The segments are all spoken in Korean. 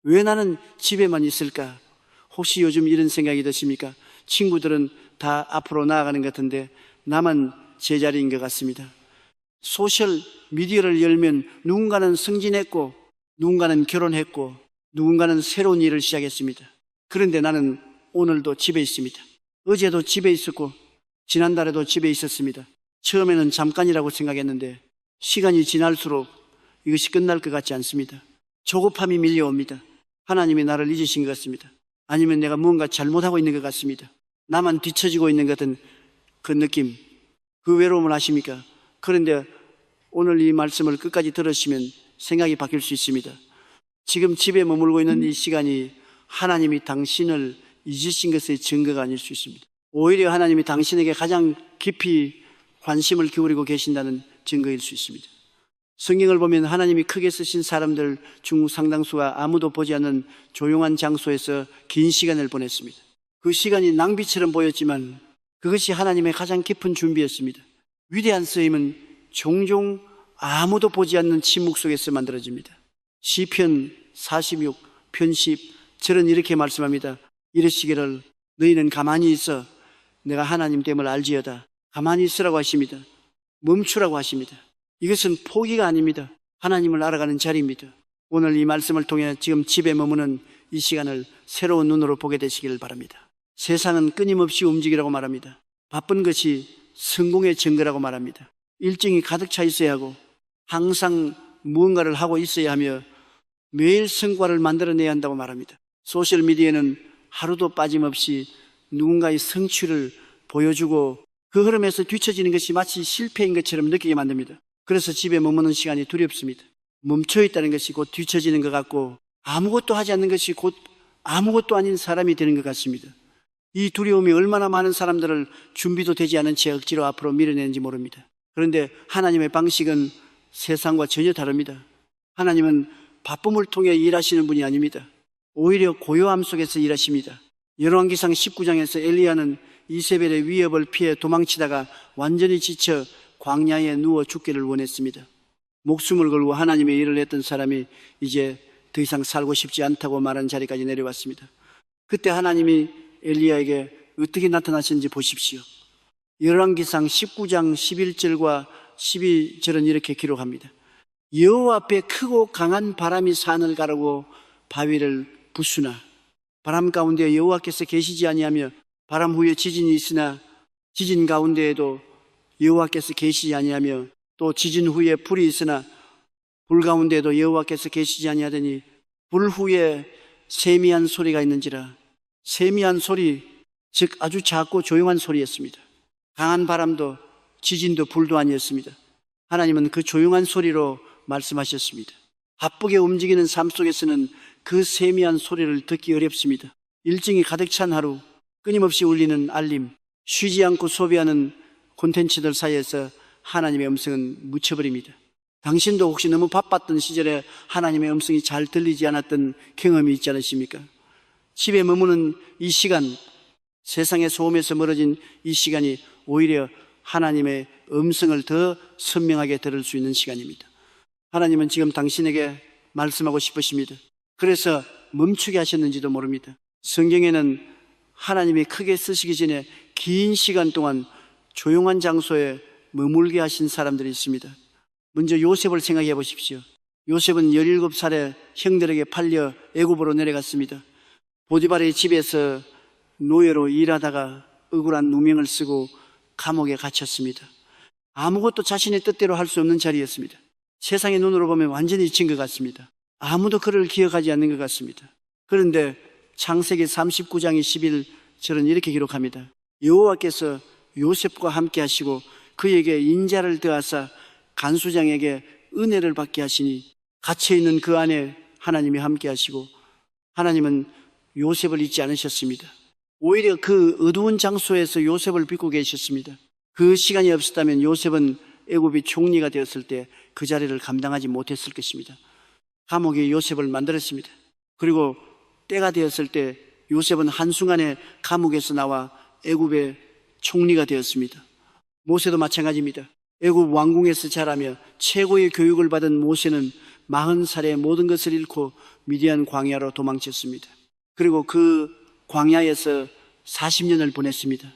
왜 나는 집에만 있을까? 혹시 요즘 이런 생각이 드십니까? 친구들은 다 앞으로 나아가는 것 같은데 나만 제자리인 것 같습니다. 소셜 미디어를 열면 누군가는 승진했고, 누군가는 결혼했고, 누군가는 새로운 일을 시작했습니다. 그런데 나는 오늘도 집에 있습니다. 어제도 집에 있었고 지난달에도 집에 있었습니다. 처음에는 잠깐이라고 생각했는데 시간이 지날수록 이것이 끝날 것 같지 않습니다. 조급함이 밀려옵니다. 하나님이 나를 잊으신 것 같습니다. 아니면 내가 무언가 잘못하고 있는 것 같습니다. 나만 뒤처지고 있는 것 같은 그 느낌, 그 외로움을 아십니까? 그런데 오늘 이 말씀을 끝까지 들으시면 생각이 바뀔 수 있습니다. 지금 집에 머물고 있는 이 시간이 하나님이 당신을 잊으신 것의 증거가 아닐 수 있습니다. 오히려 하나님이 당신에게 가장 깊이 관심을 기울이고 계신다는 증거일 수 있습니다. 성경을 보면 하나님이 크게 쓰신 사람들 중 상당수가 아무도 보지 않는 조용한 장소에서 긴 시간을 보냈습니다. 그 시간이 낭비처럼 보였지만 그것이 하나님의 가장 깊은 준비였습니다. 위대한 쓰임은 종종 아무도 보지 않는 침묵 속에서 만들어집니다. 시편 46, 편 10 절은 이렇게 말씀합니다. 이르시기를 너희는 가만히 있어 내가 하나님 됨을 알지어다. 가만히 있으라고 하십니다. 멈추라고 하십니다. 이것은 포기가 아닙니다. 하나님을 알아가는 자리입니다. 오늘 이 말씀을 통해 지금 집에 머무는 이 시간을 새로운 눈으로 보게 되시기를 바랍니다. 세상은 끊임없이 움직이라고 말합니다. 바쁜 것이 성공의 증거라고 말합니다. 일정이 가득 차 있어야 하고 항상 무언가를 하고 있어야 하며 매일 성과를 만들어내야 한다고 말합니다. 소셜미디어는 하루도 빠짐없이 누군가의 성취를 보여주고 그 흐름에서 뒤처지는 것이 마치 실패인 것처럼 느끼게 만듭니다. 그래서 집에 머무는 시간이 두렵습니다. 멈춰있다는 것이 곧 뒤처지는 것 같고 아무것도 하지 않는 것이 곧 아무것도 아닌 사람이 되는 것 같습니다. 이 두려움이 얼마나 많은 사람들을 준비도 되지 않은 채 억지로 앞으로 밀어내는지 모릅니다. 그런데 하나님의 방식은 세상과 전혀 다릅니다. 하나님은 바쁨을 통해 일하시는 분이 아닙니다. 오히려 고요함 속에서 일하십니다. 열왕기상 19장에서 엘리야는 이세벨의 위협을 피해 도망치다가 완전히 지쳐 광야에 누워 죽기를 원했습니다. 목숨을 걸고 하나님의 일을 했던 사람이 이제 더 이상 살고 싶지 않다고 말한 자리까지 내려왔습니다. 그때 하나님이 엘리야에게 어떻게 나타나셨는지 보십시오. 열왕기상 19장 11절과 12절은 이렇게 기록합니다. 여호와 앞에 크고 강한 바람이 산을 가르고 바위를 부수나 바람 가운데 여호와께서 계시지 아니하며 바람 후에 지진이 있으나 지진 가운데에도 여호와께서 계시지 아니하며 또 지진 후에 불이 있으나 불 가운데에도 여호와께서 계시지 아니하더니 불 후에 세미한 소리가 있는지라. 세미한 소리, 즉 아주 작고 조용한 소리였습니다. 강한 바람도 지진도 불도 아니었습니다. 하나님은 그 조용한 소리로 말씀하셨습니다. 바쁘게 움직이는 삶 속에서는 그 세미한 소리를 듣기 어렵습니다. 일정이 가득 찬 하루, 끊임없이 울리는 알림, 쉬지 않고 소비하는 콘텐츠들 사이에서 하나님의 음성은 묻혀버립니다. 당신도 혹시 너무 바빴던 시절에 하나님의 음성이 잘 들리지 않았던 경험이 있지 않으십니까? 집에 머무는 이 시간, 세상의 소음에서 멀어진 이 시간이 오히려 하나님의 음성을 더 선명하게 들을 수 있는 시간입니다. 하나님은 지금 당신에게 말씀하고 싶으십니다. 그래서 멈추게 하셨는지도 모릅니다. 성경에는 하나님이 크게 쓰시기 전에 긴 시간 동안 조용한 장소에 머물게 하신 사람들이 있습니다. 먼저 요셉을 생각해 보십시오. 요셉은 17살에 형들에게 팔려 애굽으로 내려갔습니다. 보디발의 집에서 노예로 일하다가 억울한 누명을 쓰고 감옥에 갇혔습니다. 아무것도 자신의 뜻대로 할 수 없는 자리였습니다. 세상의 눈으로 보면 완전히 잊힌 것 같습니다. 아무도 그를 기억하지 않는 것 같습니다. 그런데 창세기 39장 21절은 이렇게 기록합니다. 여호와께서 요셉과 함께 하시고 그에게 인자를 더하사 간수장에게 은혜를 받게 하시니 갇혀있는 그 안에 하나님이 함께 하시고 하나님은 요셉을 잊지 않으셨습니다. 오히려 그 어두운 장소에서 요셉을 빚고 계셨습니다. 그 시간이 없었다면 요셉은 애굽이 총리가 되었을 때 그 자리를 감당하지 못했을 것입니다. 감옥이 요셉을 만들었습니다. 그리고 때가 되었을 때 요셉은 한순간에 감옥에서 나와 애굽의 총리가 되었습니다. 모세도 마찬가지입니다. 애굽 왕궁에서 자라며 최고의 교육을 받은 모세는 40살에 모든 것을 잃고 미디안 광야로 도망쳤습니다. 그리고 그 광야에서 40년을 보냈습니다.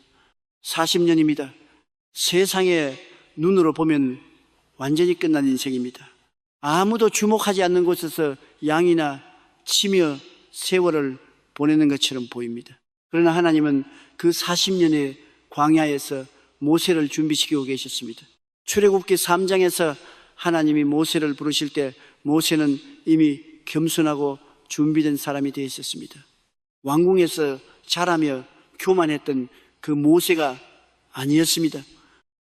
40년입니다. 세상의 눈으로 보면 완전히 끝난 인생입니다. 아무도 주목하지 않는 곳에서 양이나 치며 세월을 보내는 것처럼 보입니다. 그러나 하나님은 그 40년의 광야에서 모세를 준비시키고 계셨습니다. 출애굽기 3장에서 하나님이 모세를 부르실 때 모세는 이미 겸손하고 준비된 사람이 되어 있었습니다. 왕궁에서 자라며 교만했던 그 모세가 아니었습니다.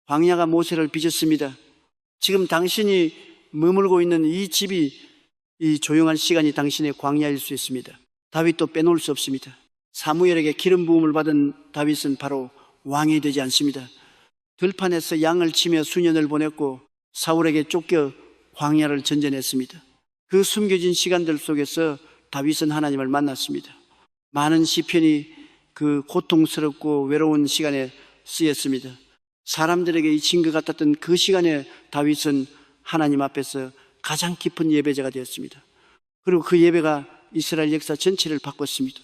광야가 모세를 빚었습니다. 지금 당신이 머물고 있는 이 집이, 이 조용한 시간이 당신의 광야일 수 있습니다. 다윗도 빼놓을 수 없습니다. 사무엘에게 기름 부음을 받은 다윗은 바로 왕이 되지 않습니다. 들판에서 양을 치며 수년을 보냈고 사울에게 쫓겨 광야를 전전했습니다. 그 숨겨진 시간들 속에서 다윗은 하나님을 만났습니다. 많은 시편이 그 고통스럽고 외로운 시간에 쓰였습니다. 사람들에게 잊힌 것 같았던 그 시간에 다윗은 하나님 앞에서 가장 깊은 예배자가 되었습니다. 그리고 그 예배가 이스라엘 역사 전체를 바꿨습니다.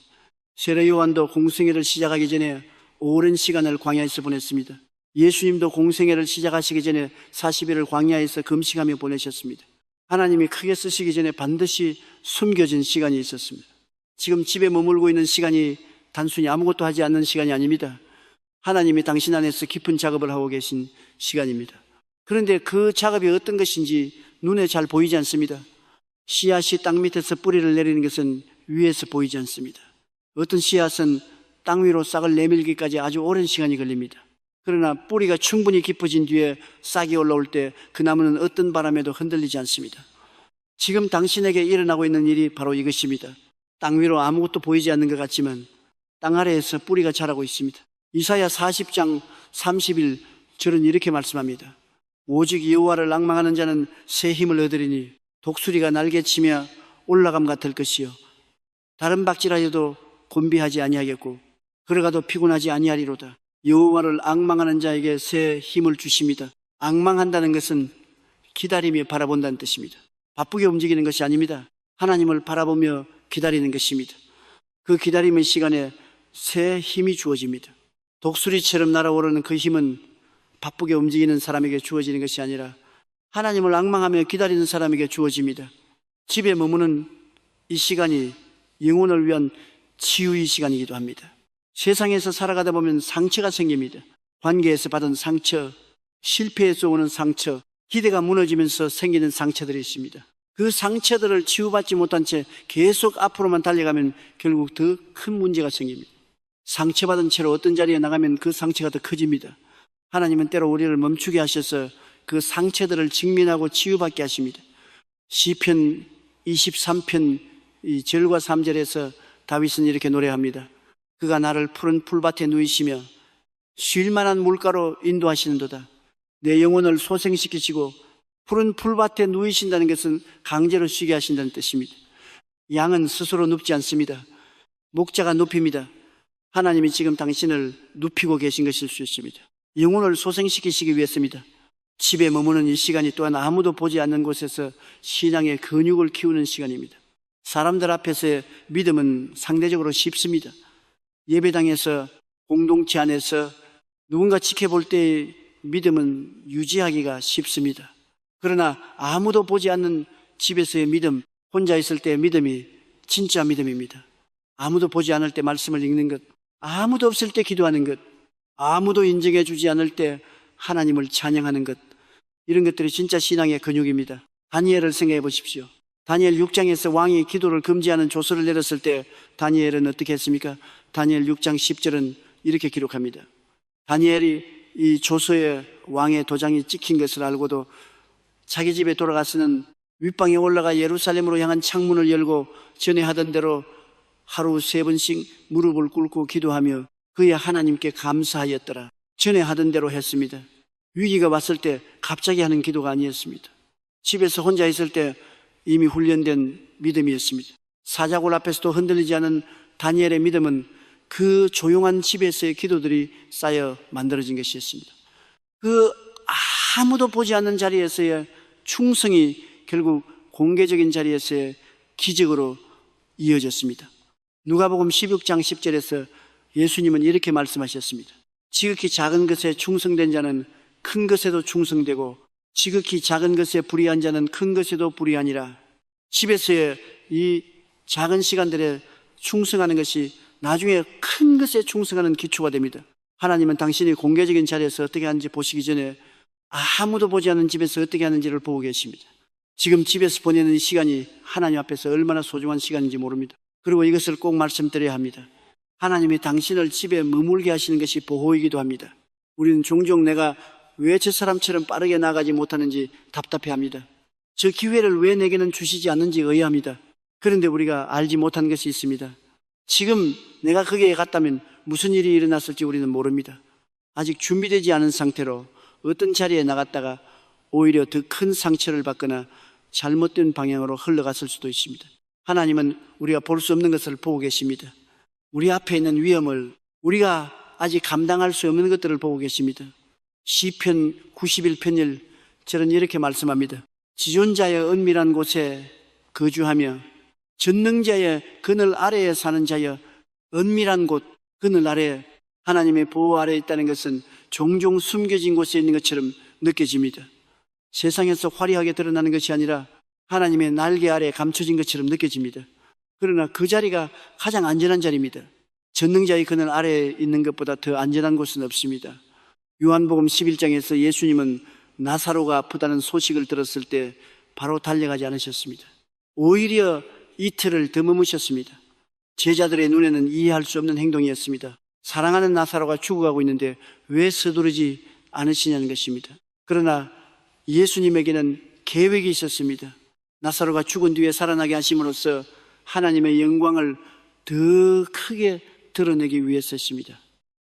세례 요한도 공생애를 시작하기 전에 오랜 시간을 광야에서 보냈습니다. 예수님도 공생애를 시작하시기 전에 40일을 광야에서 금식하며 보내셨습니다. 하나님이 크게 쓰시기 전에 반드시 숨겨진 시간이 있었습니다. 지금 집에 머물고 있는 시간이 단순히 아무것도 하지 않는 시간이 아닙니다. 하나님이 당신 안에서 깊은 작업을 하고 계신 시간입니다. 그런데 그 작업이 어떤 것인지 눈에 잘 보이지 않습니다. 씨앗이 땅 밑에서 뿌리를 내리는 것은 위에서 보이지 않습니다. 어떤 씨앗은 땅 위로 싹을 내밀기까지 아주 오랜 시간이 걸립니다. 그러나 뿌리가 충분히 깊어진 뒤에 싹이 올라올 때 그 나무는 어떤 바람에도 흔들리지 않습니다. 지금 당신에게 일어나고 있는 일이 바로 이것입니다. 땅 위로 아무것도 보이지 않는 것 같지만 땅 아래에서 뿌리가 자라고 있습니다. 이사야 40장 30일 절은 이렇게 말씀합니다. 오직 여호와를 앙망하는 자는 새 힘을 얻으리니 독수리가 날개치며 올라감 같을 것이요 다른 박질하여도 곤비하지 아니하겠고 걸어가도 피곤하지 아니하리로다. 여호와를 앙망하는 자에게 새 힘을 주십니다. 앙망한다는 것은 기다리며 바라본다는 뜻입니다. 바쁘게 움직이는 것이 아닙니다. 하나님을 바라보며 기다리는 것입니다. 그 기다림의 시간에 새 힘이 주어집니다. 독수리처럼 날아오르는 그 힘은 바쁘게 움직이는 사람에게 주어지는 것이 아니라 하나님을 앙망하며 기다리는 사람에게 주어집니다. 집에 머무는 이 시간이 영혼을 위한 치유의 시간이기도 합니다. 세상에서 살아가다 보면 상처가 생깁니다. 관계에서 받은 상처, 실패에서 오는 상처, 기대가 무너지면서 생기는 상처들이 있습니다. 그 상처들을 치유받지 못한 채 계속 앞으로만 달려가면 결국 더 큰 문제가 생깁니다. 상처받은 채로 어떤 자리에 나가면 그 상처가 더 커집니다. 하나님은 때로 우리를 멈추게 하셔서 그 상처들을 직면하고 치유받게 하십니다. 시편 23편 이 절과 3절에서 다윗은 이렇게 노래합니다. 그가 나를 푸른 풀밭에 누이시며 쉴만한 물가로 인도하시는도다. 내 영혼을 소생시키시고 푸른 풀밭에 누이신다는 것은 강제로 쉬게 하신다는 뜻입니다. 양은 스스로 눕지 않습니다. 목자가 눕힙니다. 하나님이 지금 당신을 눕히고 계신 것일 수 있습니다. 영혼을 소생시키시기 위해서입니다. 집에 머무는 이 시간이 또한 아무도 보지 않는 곳에서 신앙의 근육을 키우는 시간입니다. 사람들 앞에서의 믿음은 상대적으로 쉽습니다. 예배당에서 공동체 안에서 누군가 지켜볼 때의 믿음은 유지하기가 쉽습니다. 그러나 아무도 보지 않는 집에서의 믿음, 혼자 있을 때의 믿음이 진짜 믿음입니다. 아무도 보지 않을 때 말씀을 읽는 것, 아무도 없을 때 기도하는 것, 아무도 인정해 주지 않을 때 하나님을 찬양하는 것, 이런 것들이 진짜 신앙의 근육입니다. 다니엘을 생각해 보십시오. 다니엘 6장에서 왕이 기도를 금지하는 조서를 내렸을 때 다니엘은 어떻게 했습니까? 다니엘 6장 10절은 이렇게 기록합니다. 다니엘이 이 조서에 왕의 도장이 찍힌 것을 알고도 자기 집에 돌아가서는 윗방에 올라가 예루살렘으로 향한 창문을 열고 전에 하던 대로 하루 3번씩 무릎을 꿇고 기도하며 그의 하나님께 감사하였더라. 전에 하던 대로 했습니다. 위기가 왔을 때 갑자기 하는 기도가 아니었습니다. 집에서 혼자 있을 때 이미 훈련된 믿음이었습니다. 사자굴 앞에서도 흔들리지 않은 다니엘의 믿음은 그 조용한 집에서의 기도들이 쌓여 만들어진 것이었습니다. 그 아무도 보지 않는 자리에서의 충성이 결국 공개적인 자리에서의 기적으로 이어졌습니다. 누가복음 16장 10절에서 예수님은 이렇게 말씀하셨습니다. 지극히 작은 것에 충성된 자는 큰 것에도 충성되고 지극히 작은 것에 불의한 자는 큰 것에도 불의하니라. 집에서의 이 작은 시간들에 충성하는 것이 나중에 큰 것에 충성하는 기초가 됩니다. 하나님은 당신이 공개적인 자리에서 어떻게 하는지 보시기 전에 아무도 보지 않는 집에서 어떻게 하는지를 보고 계십니다. 지금 집에서 보내는 이 시간이 하나님 앞에서 얼마나 소중한 시간인지 모릅니다. 그리고 이것을 꼭 말씀드려야 합니다. 하나님이 당신을 집에 머물게 하시는 것이 보호이기도 합니다. 우리는 종종 내가 왜 저 사람처럼 빠르게 나가지 못하는지 답답해합니다. 저 기회를 왜 내게는 주시지 않는지 의아합니다. 그런데 우리가 알지 못한 것이 있습니다. 지금 내가 거기에 갔다면 무슨 일이 일어났을지 우리는 모릅니다. 아직 준비되지 않은 상태로 어떤 자리에 나갔다가 오히려 더 큰 상처를 받거나 잘못된 방향으로 흘러갔을 수도 있습니다. 하나님은 우리가 볼 수 없는 것을 보고 계십니다. 우리 앞에 있는 위험을, 우리가 아직 감당할 수 없는 것들을 보고 계십니다. 시편 91편 1절은 이렇게 말씀합니다. 지존자의 은밀한 곳에 거주하며 전능자의 그늘 아래에 사는 자여, 은밀한 곳, 그늘 아래, 하나님의 보호 아래에 있다는 것은 종종 숨겨진 곳에 있는 것처럼 느껴집니다. 세상에서 화려하게 드러나는 것이 아니라 하나님의 날개 아래에 감춰진 것처럼 느껴집니다. 그러나 그 자리가 가장 안전한 자리입니다. 전능자의 그늘 아래에 있는 것보다 더 안전한 곳은 없습니다. 요한복음 11장에서 예수님은 나사로가 아프다는 소식을 들었을 때 바로 달려가지 않으셨습니다. 오히려 이틀을 더 머무셨습니다. 제자들의 눈에는 이해할 수 없는 행동이었습니다. 사랑하는 나사로가 죽어가고 있는데 왜 서두르지 않으시냐는 것입니다. 그러나 예수님에게는 계획이 있었습니다. 나사로가 죽은 뒤에 살아나게 하심으로써 하나님의 영광을 더 크게 드러내기 위해서였습니다.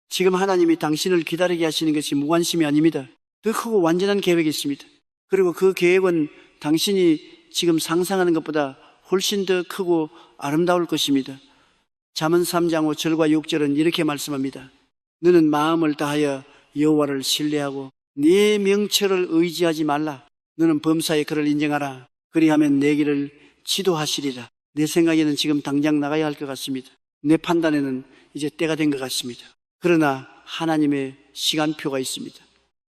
지금 하나님이 당신을 기다리게 하시는 것이 무관심이 아닙니다. 더 크고 완전한 계획이 있습니다. 그리고 그 계획은 당신이 지금 상상하는 것보다 훨씬 더 크고 아름다울 것입니다. 잠언 3장 5절과 6절은 이렇게 말씀합니다. 너는 마음을 다하여 여호와를 신뢰하고 네 명철을 의지하지 말라. 너는 범사에 그를 인정하라. 그리하면 내 길을 지도하시리라. 내 생각에는 지금 당장 나가야 할 것 같습니다. 내 판단에는 이제 때가 된 것 같습니다. 그러나 하나님의 시간표가 있습니다.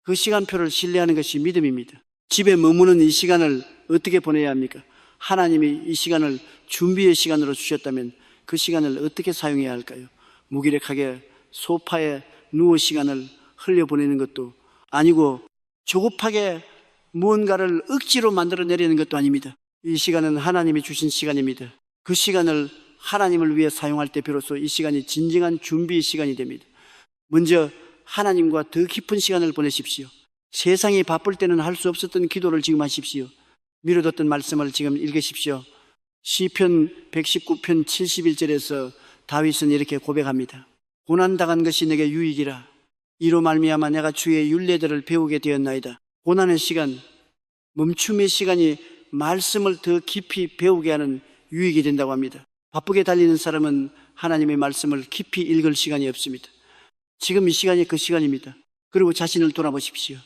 그 시간표를 신뢰하는 것이 믿음입니다. 집에 머무는 이 시간을 어떻게 보내야 합니까? 하나님이 이 시간을 준비의 시간으로 주셨다면 그 시간을 어떻게 사용해야 할까요? 무기력하게 소파에 누워 시간을 흘려보내는 것도 아니고 조급하게 무언가를 억지로 만들어내려는 것도 아닙니다. 이 시간은 하나님이 주신 시간입니다. 그 시간을 하나님을 위해 사용할 때 비로소 이 시간이 진정한 준비의 시간이 됩니다. 먼저 하나님과 더 깊은 시간을 보내십시오. 세상이 바쁠 때는 할 수 없었던 기도를 지금 하십시오. 미뤄뒀던 말씀을 지금 읽으십시오. 시편 119편 71절에서 다윗은 이렇게 고백합니다. 고난당한 것이 내게 유익이라. 이로 말미암아 내가 주의 율례들을 배우게 되었나이다. 고난의 시간, 멈춤의 시간이 말씀을 더 깊이 배우게 하는 유익이 된다고 합니다. 바쁘게 달리는 사람은 하나님의 말씀을 깊이 읽을 시간이 없습니다. 지금 이 시간이 그 시간입니다. 그리고 자신을 돌아보십시오.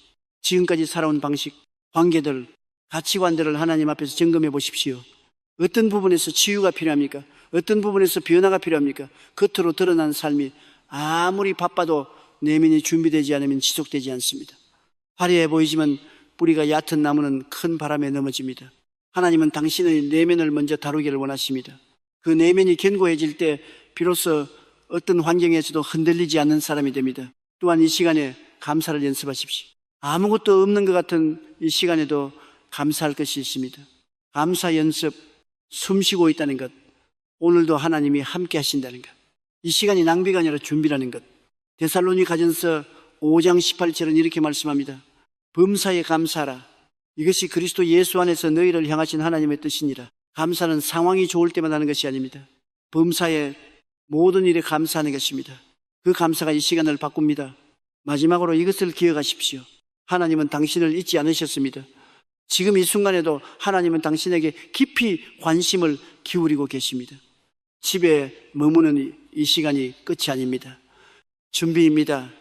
지금까지 살아온 방식, 관계들, 가치관들을 하나님 앞에서 점검해 보십시오. 어떤 부분에서 치유가 필요합니까? 어떤 부분에서 변화가 필요합니까? 겉으로 드러난 삶이 아무리 바빠도 내면이 준비되지 않으면 지속되지 않습니다. 화려해 보이지만 뿌리가 얕은 나무는 큰 바람에 넘어집니다. 하나님은 당신의 내면을 먼저 다루기를 원하십니다. 그 내면이 견고해질 때 비로소 어떤 환경에서도 흔들리지 않는 사람이 됩니다. 또한 이 시간에 감사를 연습하십시오. 아무것도 없는 것 같은 이 시간에도 감사할 것이 있습니다. 감사 연습, 숨 쉬고 있다는 것, 오늘도 하나님이 함께 하신다는 것, 이 시간이 낭비가 아니라 준비라는 것. 데살로니가전서 5장 18절은 이렇게 말씀합니다. 범사에 감사하라. 이것이 그리스도 예수 안에서 너희를 향하신 하나님의 뜻이니라. 감사는 상황이 좋을 때만 하는 것이 아닙니다. 범사에 모든 일에 감사하는 것입니다. 그 감사가 이 시간을 바꿉니다. 마지막으로 이것을 기억하십시오. 하나님은 당신을 잊지 않으셨습니다. 지금 이 순간에도 하나님은 당신에게 깊이 관심을 기울이고 계십니다. 집에 머무는 이 시간이 끝이 아닙니다. 준비입니다.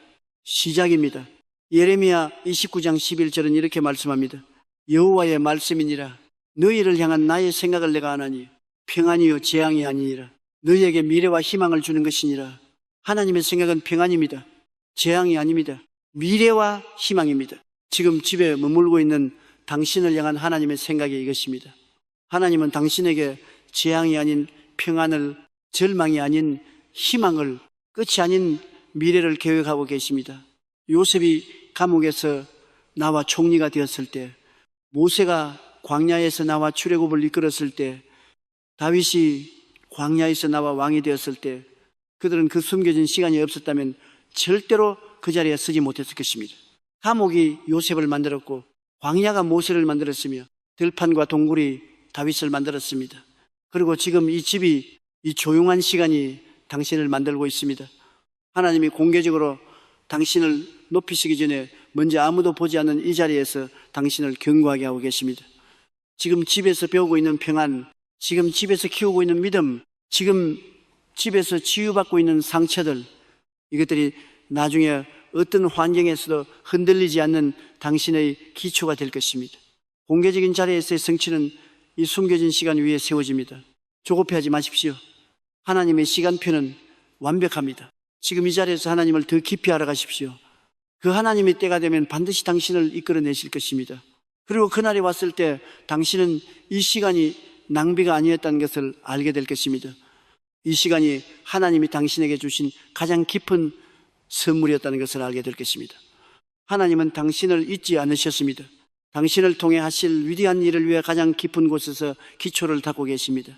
시작입니다. 예레미야 29장 11절은 이렇게 말씀합니다. 여호와의 말씀이니라. 너희를 향한 나의 생각을 내가 아나니 평안이요 재앙이 아니니라. 너희에게 미래와 희망을 주는 것이니라. 하나님의 생각은 평안입니다. 재앙이 아닙니다. 미래와 희망입니다. 지금 집에 머물고 있는 당신을 향한 하나님의 생각이 이것입니다. 하나님은 당신에게 재앙이 아닌 평안을, 절망이 아닌 희망을, 끝이 아닌 미래를 계획하고 계십니다. 요셉이 감옥에서 나와 총리가 되었을 때, 모세가 광야에서 나와 출애굽을 이끌었을 때, 다윗이 광야에서 나와 왕이 되었을 때, 그들은 그 숨겨진 시간이 없었다면 절대로 그 자리에 서지 못했을 것입니다. 감옥이 요셉을 만들었고 광야가 모세를 만들었으며 들판과 동굴이 다윗을 만들었습니다. 그리고 지금 이 집이, 이 조용한 시간이 당신을 만들고 있습니다. 하나님이 공개적으로 당신을 높이시기 전에 먼저 아무도 보지 않는 이 자리에서 당신을 견고하게 하고 계십니다. 지금 집에서 배우고 있는 평안, 지금 집에서 키우고 있는 믿음, 지금 집에서 치유받고 있는 상처들, 이것들이 나중에 어떤 환경에서도 흔들리지 않는 당신의 기초가 될 것입니다. 공개적인 자리에서의 성취는 이 숨겨진 시간 위에 세워집니다. 조급해하지 마십시오. 하나님의 시간표는 완벽합니다. 지금 이 자리에서 하나님을 더 깊이 알아가십시오. 그 하나님의 때가 되면 반드시 당신을 이끌어내실 것입니다. 그리고 그날이 왔을 때 당신은 이 시간이 낭비가 아니었다는 것을 알게 될 것입니다. 이 시간이 하나님이 당신에게 주신 가장 깊은 선물이었다는 것을 알게 될 것입니다. 하나님은 당신을 잊지 않으셨습니다. 당신을 통해 하실 위대한 일을 위해 가장 깊은 곳에서 기초를 닦고 계십니다.